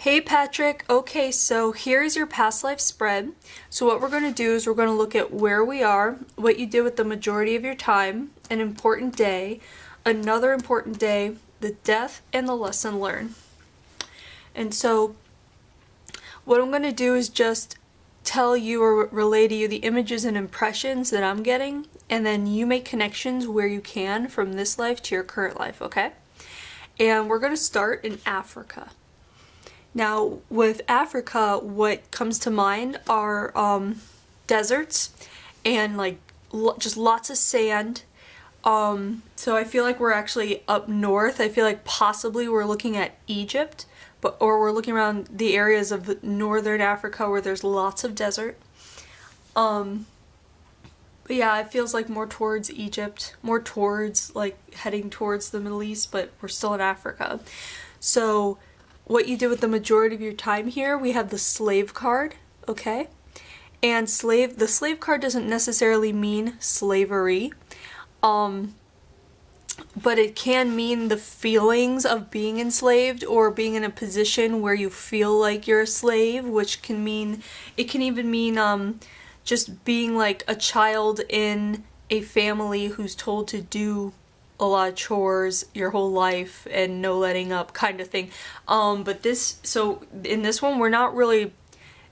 Hey Patrick, okay, so here's your past life spread. So what we're going to do is we're going to look at where we are, what you did with the majority of your time, an important day, another important day, the death, and the lesson learned. And so what I'm going to do is just tell you or relay to you the images and impressions that I'm getting, and then you make connections where you can from this life to your current life, okay? And we're going to start in Africa. Now, with Africa, what comes to mind are deserts and like just lots of sand. So I feel like we're actually up north. I feel like possibly we're looking at Egypt, or we're looking around the areas of northern Africa where there's lots of desert. But yeah, it feels like more towards Egypt, more towards like heading towards the Middle East, but we're still in Africa. So what you did with the majority of your time here, we have the slave card, okay? And the slave card doesn't necessarily mean slavery, but it can mean the feelings of being enslaved or being in a position where you feel like you're a slave, which can mean, it can even mean just being like a child in a family who's told to do a lot of chores your whole life and no letting up kind of thing. So in this one, we're not really,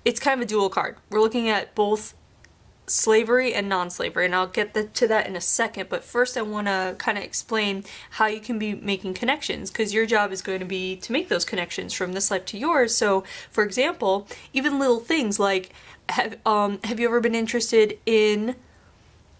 it's kind of a dual card. We're looking at both slavery and non-slavery, and I'll get to that in a second, but first I want to kind of explain how you can be making connections, because your job is going to be to make those connections from this life to yours. So for example, even little things like have you ever been interested in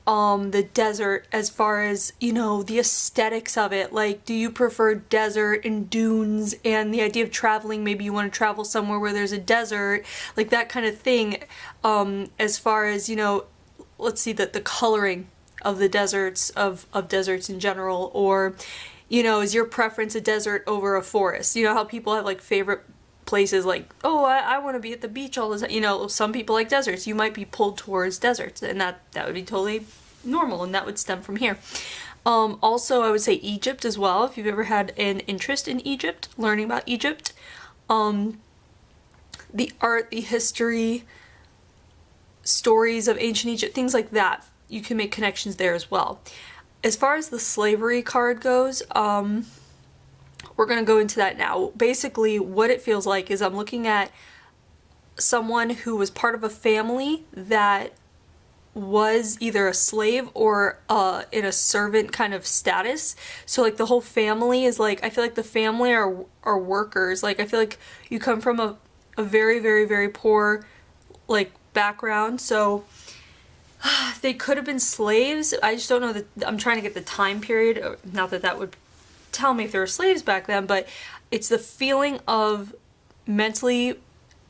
the desert, as far as, you know, the aesthetics of it? Like, do you prefer desert and dunes and the idea of traveling? Maybe you want to travel somewhere where there's a desert, like that kind of thing. As far as, you know, let's see, the coloring of the deserts, of deserts in general, or, you know, is your preference a desert over a forest? You know how people have like favorite places, like, oh, I want to be at the beach all the time. You know, some people like deserts. You might be pulled towards deserts, and that would be totally normal, and that would stem from here. Also, I would say Egypt as well, if you've ever had an interest in Egypt, learning about Egypt. The art, the history, stories of ancient Egypt, things like that. You can make connections there as well. As far as the slavery card goes, we're going to go into that now. Basically, what it feels like is I'm looking at someone who was part of a family that was either a slave or in a servant kind of status. So like the whole family is like, I feel like the family are workers. Like I feel like you come from a very, very, very poor like background. So they could have been slaves. I just don't know that, I'm trying to get the time period. Not that that would tell me if there were slaves back then, but it's the feeling of mentally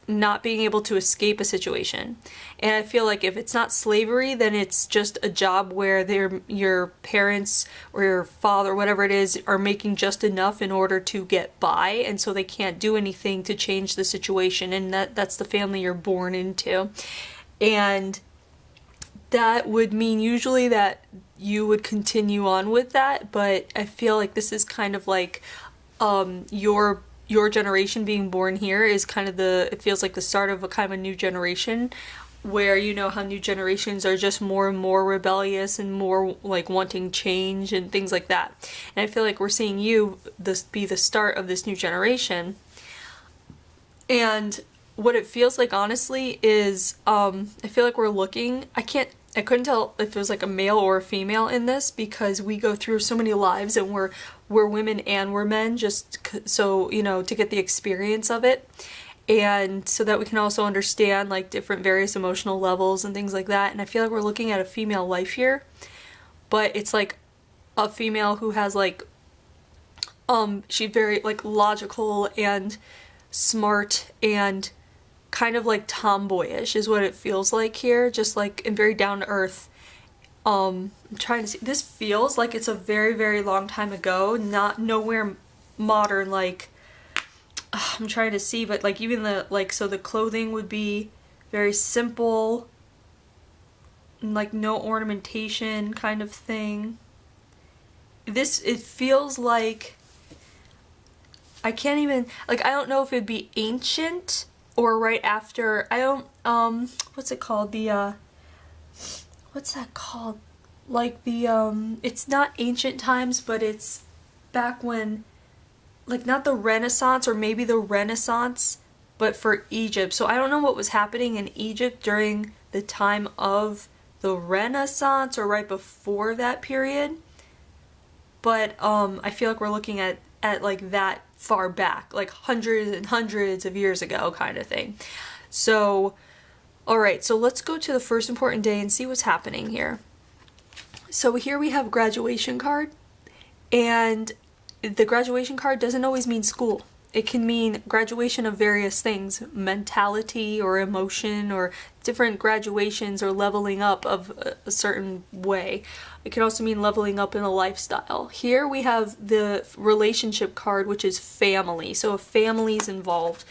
not being able to escape a situation. And I feel like if it's not slavery, then it's just a job where your parents or your father, whatever it is, are making just enough in order to get by, and so they can't do anything to change the situation, and that's the family you're born into. And that would mean usually that you would continue on with that, but I feel like this is kind of like your generation being born here is kind of it feels like the start of a kind of a new generation, where, you know how new generations are just more and more rebellious and more like wanting change and things like that. And I feel like we're seeing this be the start of this new generation. And what it feels like, honestly, is I feel like we're looking, I couldn't tell if it was like a male or a female in this, because we go through so many lives and we're women and we're men, just so, you know, to get the experience of it, and so that we can also understand like different various emotional levels and things like that. And I feel like we're looking at a female life here, but it's like a female who has like she's very like logical and smart and kind of like tomboyish is what it feels like here, just like, and very down to earth. I'm trying to see, this feels like it's a very, very long time ago, not nowhere modern, like I'm trying to see, but like even so the clothing would be very simple, like no ornamentation kind of thing. It feels like I can't even, like, I don't know if it'd be ancient or right after. I don't, what's it called? What's that called? Like it's not ancient times, but it's back when, like, not the Renaissance, or maybe the Renaissance, but for Egypt. So I don't know what was happening in Egypt during the time of the Renaissance or right before that period. But I feel like we're looking at like that far back, like hundreds and hundreds of years ago kind of thing. So, all right, so let's go to the first important day and see what's happening here. So here we have graduation card, and the graduation card doesn't always mean school. It can mean graduation of various things, mentality or emotion, or different graduations or leveling up of a certain way. It can also mean leveling up in a lifestyle. Here we have the relationship card, which is family. So a family's involved.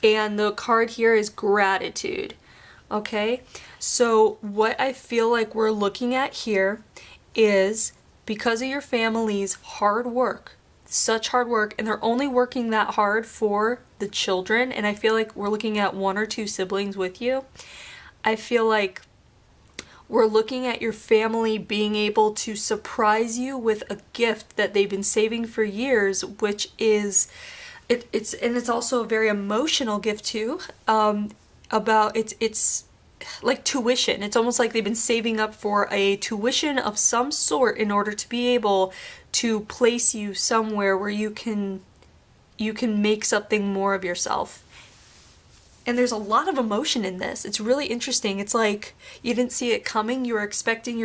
And the card here is gratitude. Okay? So what I feel like we're looking at here is, because of your family's hard work, such hard work, and they're only working that hard for the children, and I feel like we're looking at one or two siblings with you. I feel like we're looking at your family being able to surprise you with a gift that they've been saving for years, which is it's also a very emotional gift too. It's like tuition. It's almost like they've been saving up for a tuition of some sort in order to be able to place you somewhere where you can make something more of yourself. And there's a lot of emotion in this. It's really interesting. It's like you didn't see it coming. You were expecting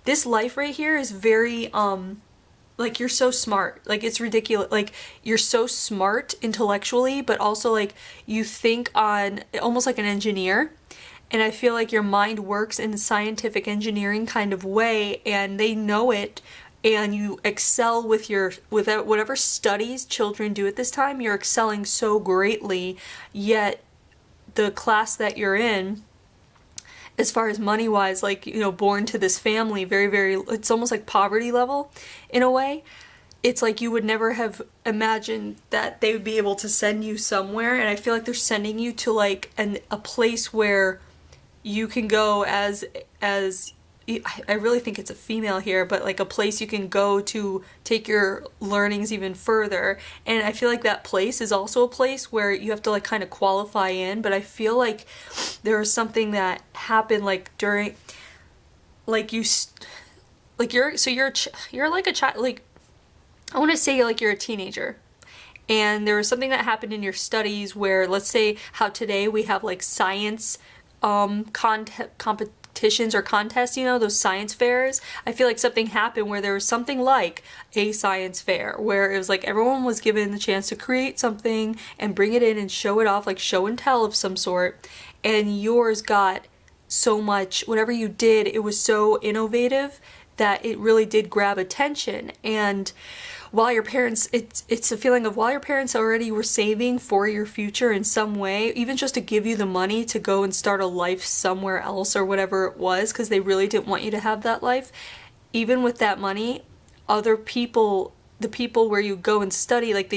this life right here is very like, you're so smart. Like, it's ridiculous. Like, you're so smart intellectually, but also like you think on almost like an engineer. And I feel like your mind works in a scientific engineering kind of way, and they know it, and you excel with whatever studies children do at this time. You're excelling so greatly, yet the class that you're in, as far as money wise, like, you know, born to this family, very, very, it's almost like poverty level in a way. It's like you would never have imagined that they would be able to send you somewhere, and I feel like they're sending you to like a place where you can go as I really think it's a female here, but like a place you can go to take your learnings even further. And I feel like that place is also a place where you have to like kind of qualify in, but I feel like there was something that happened like during, like you're like a child, like I want to say like you're a teenager. And there was something that happened in your studies where, let's say how today we have like science competitions or contests, you know, those science fairs. I feel like something happened where there was something like a science fair where it was like everyone was given the chance to create something and bring it in and show it off, like show and tell of some sort, and yours got so much, whatever you did, it was so innovative that it really did grab attention. And while your parents, it's a feeling of while your parents already were saving for your future in some way, even just to give you the money to go and start a life somewhere else or whatever it was, because they really didn't want you to have that life. Even with that money, other people, the people where you go and study, like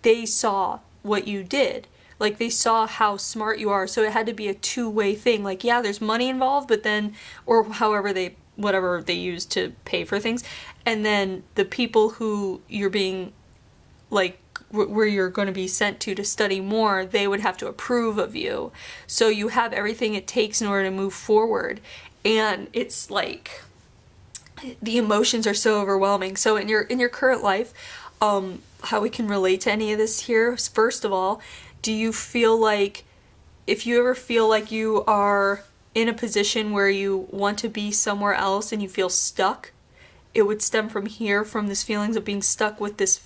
they saw what you did. Like they saw how smart you are. So it had to be a two-way thing. Like, yeah, there's money involved, but then, or whatever they use to pay for things. And then the people who you're being, like, where you're going to be sent to study more, they would have to approve of you. So you have everything it takes in order to move forward. And it's like, the emotions are so overwhelming. So in your current life, how we can relate to any of this here, first of all, do you feel like, if you ever feel like you are in a position where you want to be somewhere else and you feel stuck, it would stem from here, from this feelings of being stuck with this,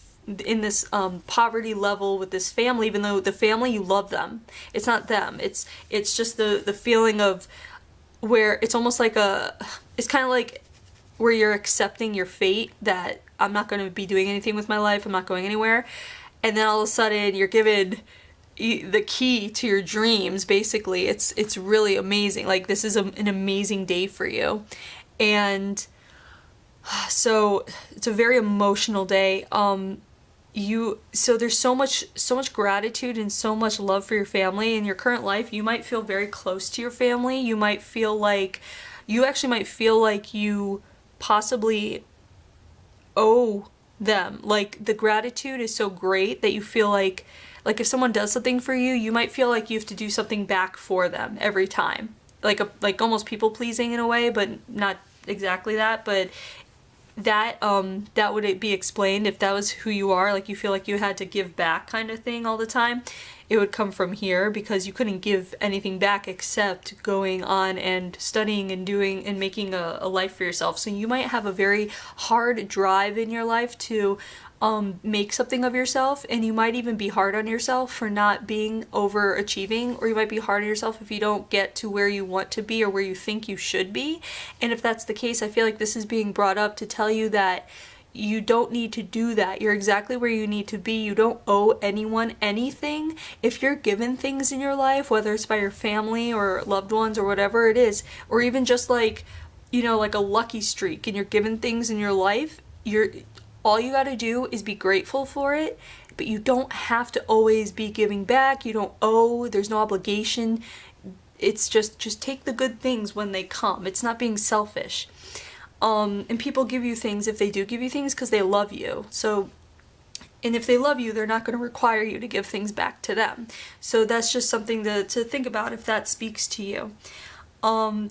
in this poverty level with this family, even though the family, you love them. It's not them. It's just the feeling of where it's almost like it's kind of like where you're accepting your fate, that I'm not going to be doing anything with my life, I'm not going anywhere. And then all of a sudden you're given the key to your dreams, basically. It's really amazing. Like, this is an amazing day for you. And so it's a very emotional day. so there's so much gratitude and so much love for your family in your current life. You might feel very close to your family. You might feel like you actually might feel like you possibly owe them. Like the gratitude is so great that you feel like if someone does something for you, you might feel like you have to do something back for them every time. Like almost people pleasing in a way, but not exactly that, but that would be explained if that was who you are, like you feel like you had to give back kind of thing all the time. It would come from here because you couldn't give anything back except going on and studying and doing and making a life for yourself. So you might have a very hard drive in your life to make something of yourself, and you might even be hard on yourself for not being overachieving, or you might be hard on yourself if you don't get to where you want to be or where you think you should be. And if that's the case, I feel like this is being brought up to tell you that you don't need to do that. You're exactly where you need to be. You don't owe anyone anything. If you're given things in your life, whether it's by your family or loved ones or whatever it is, or even just like, like a lucky streak and you're given things in your life, all you gotta do is be grateful for it, but you don't have to always be giving back. You don't owe, there's no obligation. It's just take the good things when they come. It's not being selfish. And people give you things, if they do give you things, because they love you. So, and if they love you, they're not going to require you to give things back to them. So that's just something to think about if that speaks to you.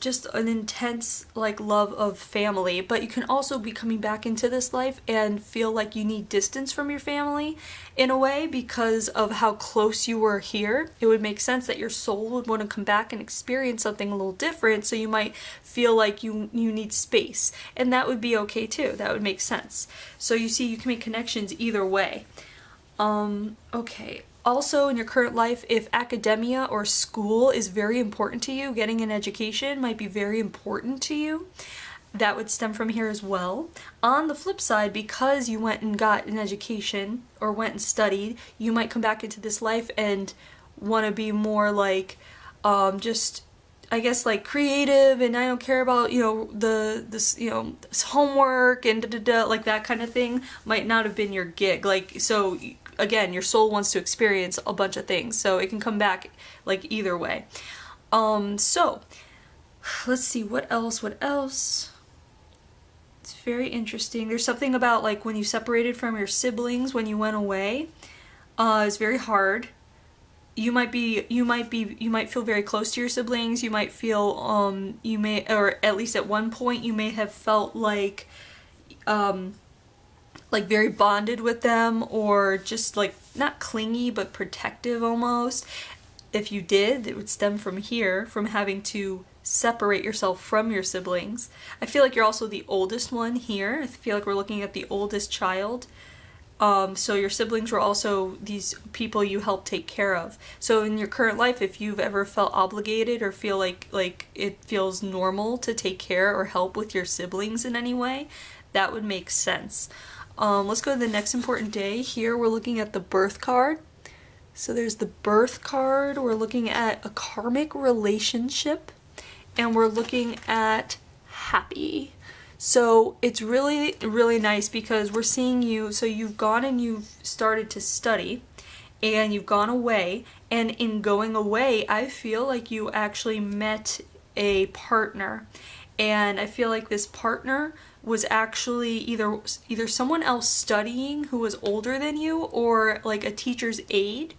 Just an intense love of family, but you can also be coming back into this life and feel like you need distance from your family in a way because of how close you were here. It would make sense that your soul would want to come back and experience something a little different, so you might feel like you need space, and that would be okay too. That would make sense. So you see, you can make connections either way. Okay. Also, in your current life, if academia or school is very important to you, getting an education might be very important to you. That would stem from here as well. On the flip side, because you went and got an education or went and studied, you might come back into this life and want to be more just, I guess, creative, and I don't care about, this homework and like that kind of thing might not have been your gig. So again, your soul wants to experience a bunch of things, so it can come back either way. So let's see, what else? It's very interesting. There's something about when you separated from your siblings when you went away. It's very hard. You might feel very close to your siblings. You might feel or at least at one point you may have felt like very bonded with them, or just not clingy but protective almost. If you did, it would stem from here, from having to separate yourself from your siblings. I feel like you're also the oldest one here. I feel like we're looking at the oldest child. So your siblings were also these people you helped take care of. So in your current life, if you've ever felt obligated or feel like it feels normal to take care or help with your siblings in any way, that would make sense. Let's go to the next important day. Here we're looking at the birth card. So there's the birth card. We're looking at a karmic relationship, and we're looking at happy. So it's really, really nice because we're seeing you. So you've gone and you've started to study, and you've gone away. And in going away, I feel like you actually met a partner. And I feel like this partner was actually either someone else studying who was older than you, or a teacher's aide,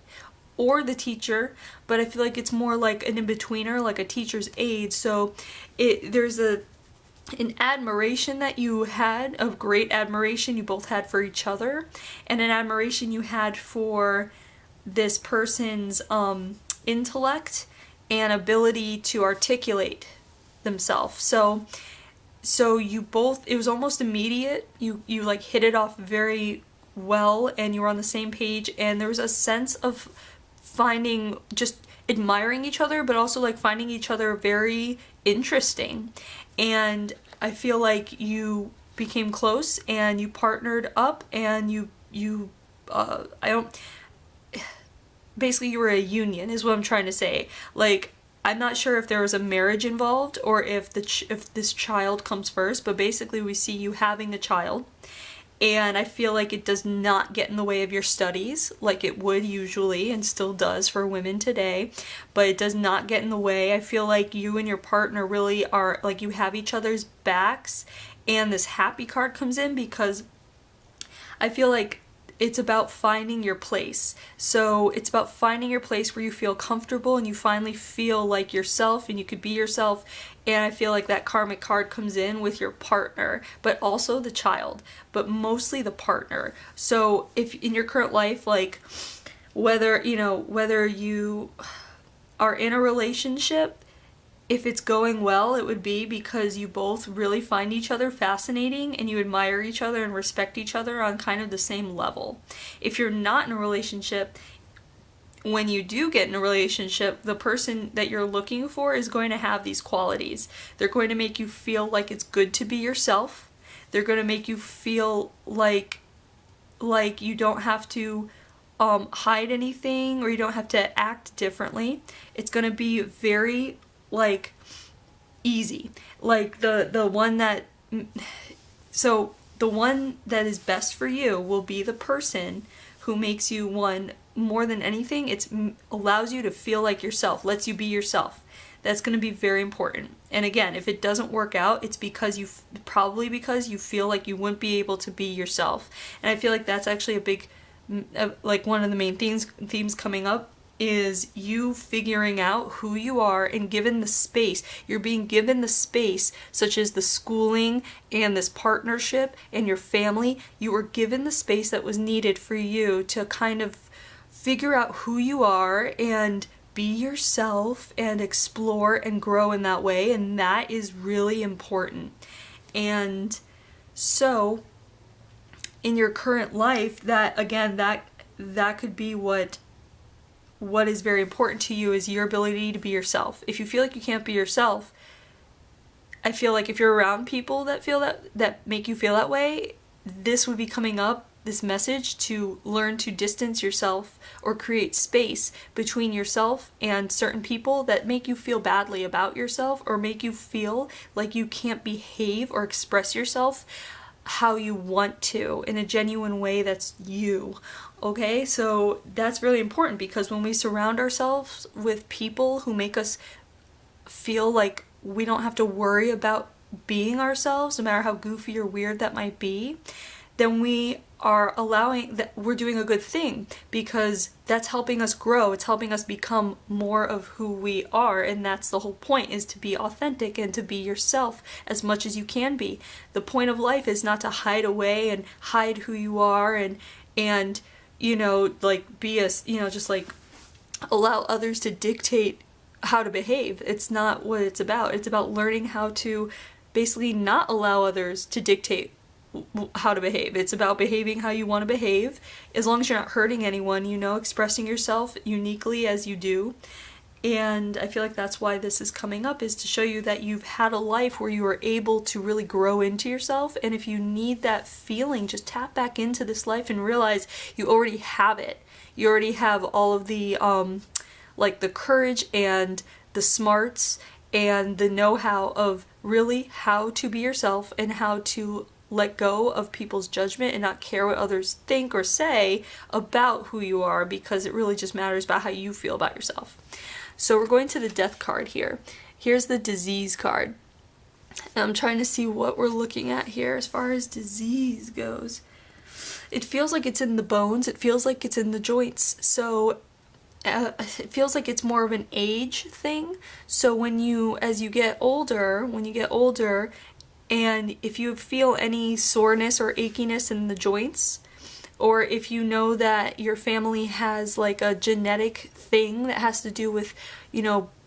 or the teacher, but I feel like it's more like an in-betweener, like a teacher's aide. So there's an admiration that you had, of great admiration you both had for each other, and an admiration you had for this person's intellect and ability to articulate themselves. So you both, it was almost immediate. You hit it off very well, and you were on the same page, and there was a sense of just admiring each other, but also finding each other very interesting. And I feel like you became close and you partnered up, and basically you were a union is what I'm trying to say. I'm not sure if there was a marriage involved or if this child comes first, but basically we see you having a child, And I feel like it does not get in the way of your studies like it would usually and still does for women today, but it does not get in the way. I feel like you and your partner really are like you have each other's backs, and this happy card comes in because I feel like it's about finding your place. So it's about finding your place where you feel comfortable and you finally feel like yourself and you could be yourself. And I feel like that karmic card comes in with your partner, but also the child, but mostly the partner. So if in your current life, like whether you are in a relationship, if it's going well, it would be because you both really find each other fascinating and you admire each other and respect each other on kind of the same level. If you're not in a relationship, when you do get in a relationship, the person that you're looking for is going to have these qualities. They're going to make you feel like it's good to be yourself. They're going to make you feel like you don't have to hide anything, or you don't have to act differently. It's going to be very like easy. Like the one that is best for you will be the person who makes you, one, more than anything, it allows you to feel like yourself, lets you be yourself. That's going to be very important. And again, if it doesn't work out, it's because you feel like you wouldn't be able to be yourself. And I feel like that's actually a big, like one of the main themes coming up is you figuring out who you are and given the space. You're being given the space, such as the schooling and this partnership and your family. You were given the space that was needed for you to kind of figure out who you are and be yourself and explore and grow in that way. And that is really important. And so in your current life, that could be what is very important to you, is your ability to be yourself. If you feel like you can't be yourself, I feel like if you're around people that make you feel that way, this would be coming up, this message to learn to distance yourself or create space between yourself and certain people that make you feel badly about yourself or make you feel like you can't behave or express yourself how you want to in a genuine way that's you. Okay, so that's really important, because when we surround ourselves with people who make us feel like we don't have to worry about being ourselves, no matter how goofy or weird that might be, then we are allowing that we're doing a good thing, because that's helping us grow. It's helping us become more of who we are, and that's the whole point, is to be authentic and to be yourself as much as you can be. The point of life is not to hide away and hide who you are and like be just like allow others to dictate how to behave. It's not what it's about. It's about learning how to basically not allow others to dictate how to behave. It's about behaving how you want to behave, as long as you're not hurting anyone, expressing yourself uniquely as you do. And I feel like that's why this is coming up, is to show you that you've had a life where you were able to really grow into yourself. And if you need that feeling, just tap back into this life and realize you already have it. You already have all of the like the courage and the smarts and the know-how of really how to be yourself and how to let go of people's judgment and not care what others think or say about who you are, because it really just matters about how you feel about yourself. So we're going to the death card here. Here's the disease card. And I'm trying to see what we're looking at here as far as disease goes. It feels like it's in the bones. It feels like it's in the joints. So it feels like it's more of an age thing. So as you get older, and if you feel any soreness or achiness in the joints, or if you know that your family has like a genetic thing that has to do with,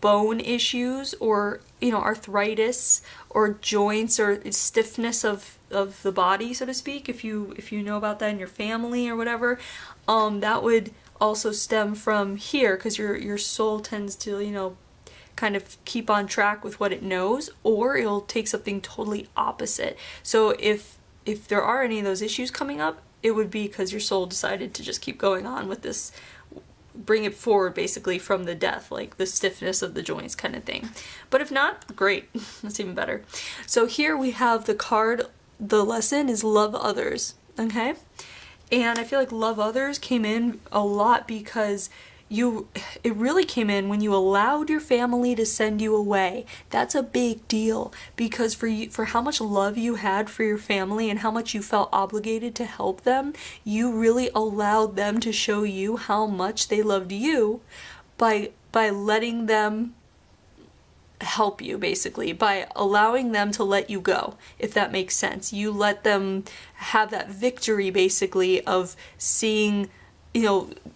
bone issues or, arthritis or joints or stiffness of the body, so to speak, if you know about that in your family or whatever, that would also stem from here, because your soul tends to, kind of keep on track with what it knows, or it'll take something totally opposite. So if there are any of those issues coming up, it would be because your soul decided to just keep going on with this, bring it forward basically from the death, like the stiffness of the joints kind of thing. But if not, great, that's even better. So here we have the card, the lesson is love others. okay? And I feel like love others came in a lot because it really came in when you allowed your family to send you away. That's a big deal because for how much love you had for your family and how much you felt obligated to help them, you really allowed them to show you how much they loved you by letting them help you, basically, by allowing them to let you go, if that makes sense. You let them have that victory, basically, of seeing,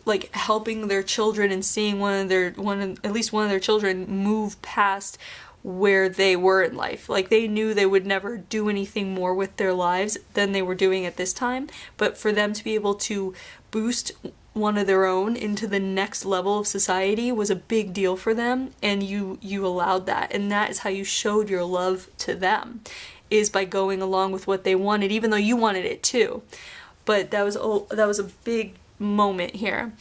like helping their children and seeing at least one of their children move past where they were in life. Like, they knew they would never do anything more with their lives than they were doing at this time, but for them to be able to boost one of their own into the next level of society was a big deal for them, and you allowed that, and that is how you showed your love to them, is by going along with what they wanted, even though you wanted it too. But that was a big moment here.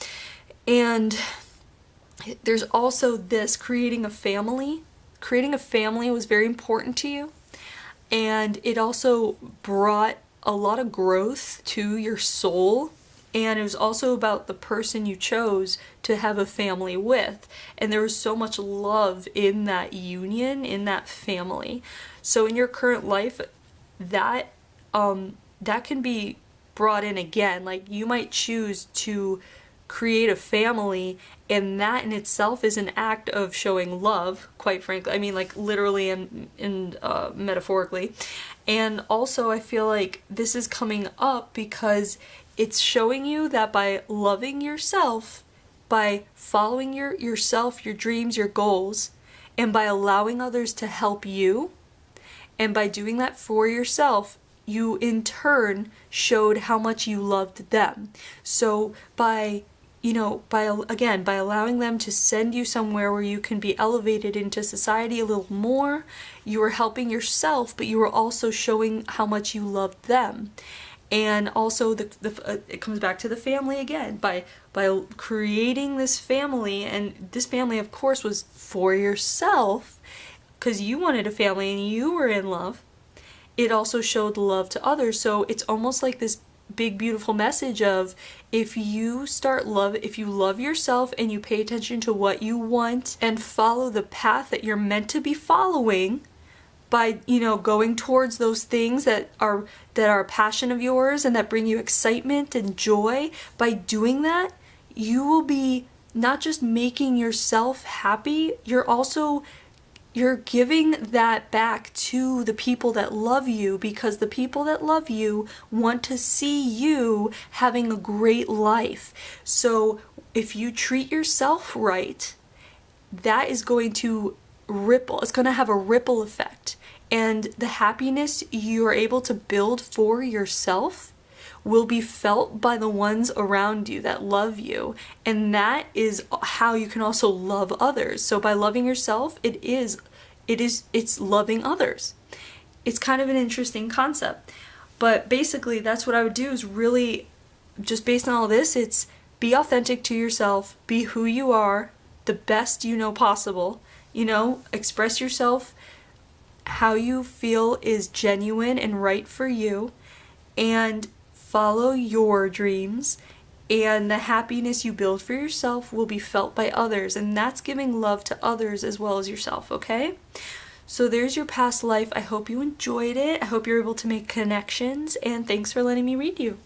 And there's also this creating a family. Creating a family was very important to you, and it also brought a lot of growth to your soul. And it was also about the person you chose to have a family with. And there was so much love in that union, in that family. So in your current life, that can be brought in again. Like, you might choose to create a family, and that in itself is an act of showing love, quite frankly. I mean, like, literally and metaphorically. And also, I feel like this is coming up because it's showing you that by loving yourself, by following yourself, your dreams, your goals, and by allowing others to help you, and by doing that for yourself, you in turn showed how much you loved them. So by allowing them to send you somewhere where you can be elevated into society a little more, you were helping yourself, but you were also showing how much you loved them. And also, it comes back to the family again. By creating this family, and this family, of course, was for yourself, because you wanted a family and you were in love. It also showed love to others. So it's almost like this big, beautiful message of, if you love yourself and you pay attention to what you want and follow the path that you're meant to be following, by going towards those things that are a passion of yours and that bring you excitement and joy, by doing that, you will be not just making yourself happy, you're giving that back to the people that love you, because the people that love you want to see you having a great life. So if you treat yourself right, that is going to ripple. It's going to have a ripple effect. And the happiness you are able to build for yourself will be felt by the ones around you that love you. And that is how you can also love others. So by loving yourself, it's loving others. It's kind of an interesting concept. But basically, that's what I would do, is really, just based on all this, it's be authentic to yourself, be who you are, the best you know possible, express yourself how you feel is genuine and right for you, and follow your dreams, and the happiness you build for yourself will be felt by others, and that's giving love to others as well as yourself, okay? So there's your past life. I hope you enjoyed it. I hope you're able to make connections, and thanks for letting me read you.